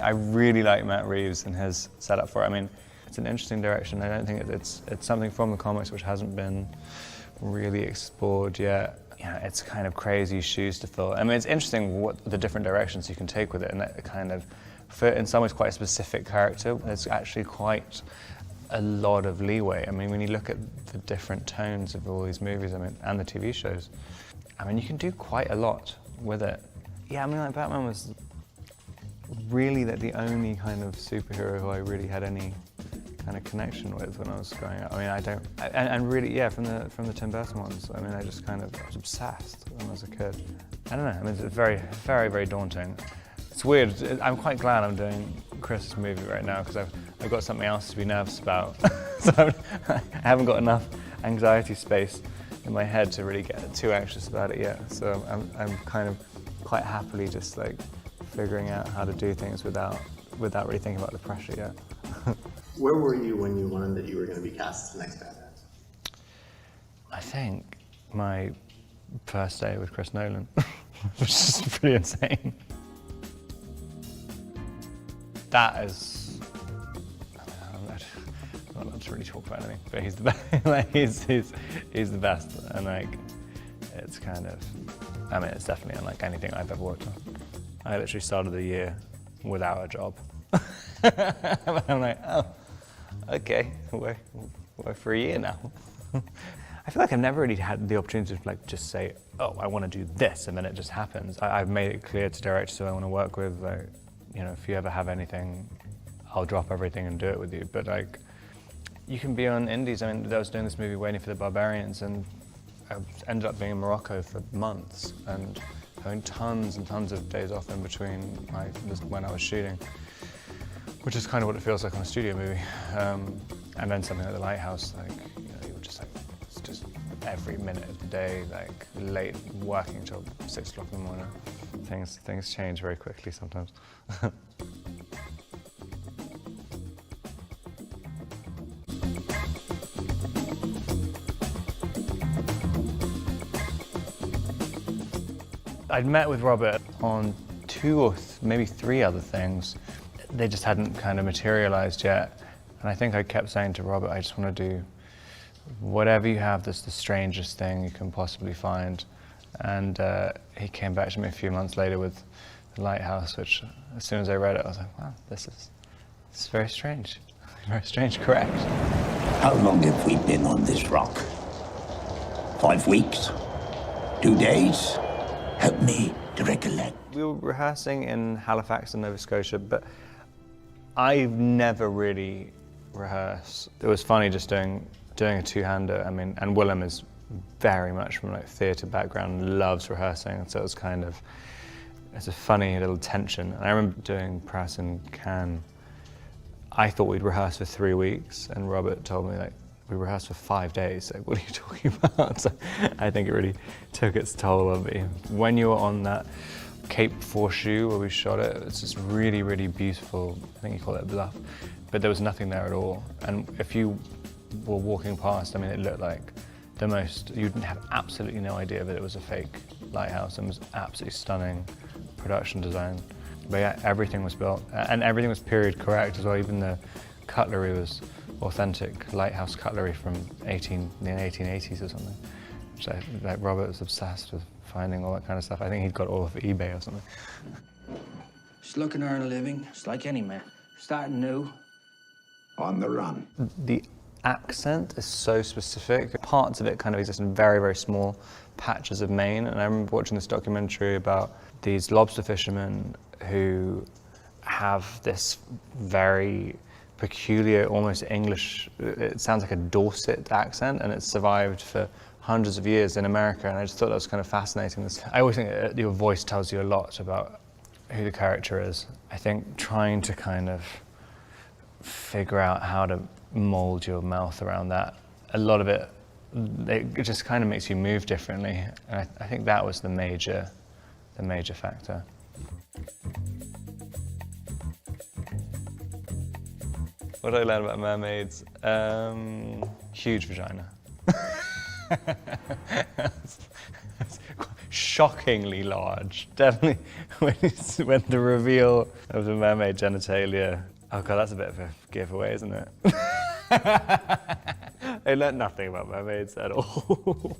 I really like Matt Reeves and his setup for it. I mean, it's an interesting direction. I don't think it's something from the comics which hasn't been really explored yet. Yeah, it's kind of crazy shoes to fill. I mean, it's interesting what the different directions you can take with it, and that kind of, for in some ways quite a specific character, there's actually quite a lot of leeway. I mean, when you look at the different tones of all these movies, I mean, and the TV shows, I mean, you can do quite a lot with it. Yeah, I mean, like Batman was really the only kind of superhero who I really had any kind of connection with when I was growing up. I mean, and really, yeah, from the Tim Burton ones. I mean, I just kind of was obsessed when I was a kid. I don't know. I mean, it's very, very, very daunting. It's weird. I'm quite glad I'm doing Chris's movie right now because I've got something else to be nervous about. So I haven't got enough anxiety space in my head to really get too anxious about it yet. So I'm kind of quite happily just like figuring out how to do things without really thinking about the pressure yet. Where were you when you learned that you were going to be cast as the next Batman? I think my first day with Chris Nolan, which is pretty insane. That is, I'm not allowed to really talk about anything, but he's the best. Like, he's the best, and like, it's kind of, I mean, it's definitely unlike anything I've ever worked on. I literally started the year without a job. I'm like, oh, okay, we're for a year now. I feel like I've never really had the opportunity to like just say, oh, I want to do this, and then it just happens. I've made it clear to directors who I want to work with, like, you know, if you ever have anything, I'll drop everything and do it with you. But like, you can be on indies. I mean, I was doing this movie Waiting for the Barbarians, and I ended up being in Morocco for months and having tons and tons of days off in between when I was shooting, which is kind of what it feels like on a studio movie. And then something like The Lighthouse, like, you know, you're just like, it's just every minute of the day, like late working till 6 o'clock in the morning. Things change very quickly sometimes. I'd met with Robert on 2 or maybe 3 other things. They just hadn't kind of materialized yet. And I think I kept saying to Robert, I just want to do whatever you have that's the strangest thing you can possibly find. And he came back to me a few months later with The Lighthouse, which as soon as I read it, I was like, wow, this is very strange. Very strange, correct. How long have we been on this rock? 5 weeks? 2 days? Help me to recollect. We were rehearsing in Halifax in Nova Scotia, but I've never really rehearsed. It was funny just doing a two-hander. I mean, and Willem is very much from like theatre background, loves rehearsing, so it was kind of, it's a funny little tension. And I remember doing press in Cannes. I thought we'd rehearse for 3 weeks, and Robert told me like, we rehearsed for 5 days. Like, what are you talking about? So I think it really took its toll on me. When you were on that Cape Foreshoe where we shot it, it's just really, really beautiful. I think you call it bluff, but there was nothing there at all. And if you were walking past, I mean, it looked like the most, you'd have absolutely no idea that it was a fake lighthouse, and it was absolutely stunning production design. But yeah, everything was built, and everything was period correct as well. Even the cutlery was authentic lighthouse cutlery from the 1880s or something. Which like Robert was obsessed with finding all that kind of stuff. I think he'd got all off eBay or something. Just looking to earn a living, just like any man. Starting new. On the run. The accent is so specific. Parts of it kind of exist in very, very small patches of Maine. And I remember watching this documentary about these lobster fishermen who have this very peculiar, almost English, it sounds like a Dorset accent, and it's survived for hundreds of years in America, and I just thought that was kind of fascinating. I always think that your voice tells you a lot about who the character is. I think trying to kind of figure out how to mold your mouth around that, a lot of it just kind of makes you move differently, and I think that was the major factor. What did I learn about mermaids? Huge vagina. shockingly large. Definitely when the reveal of the mermaid genitalia. Oh god, that's a bit of a giveaway, isn't it? I learned nothing about mermaids at all.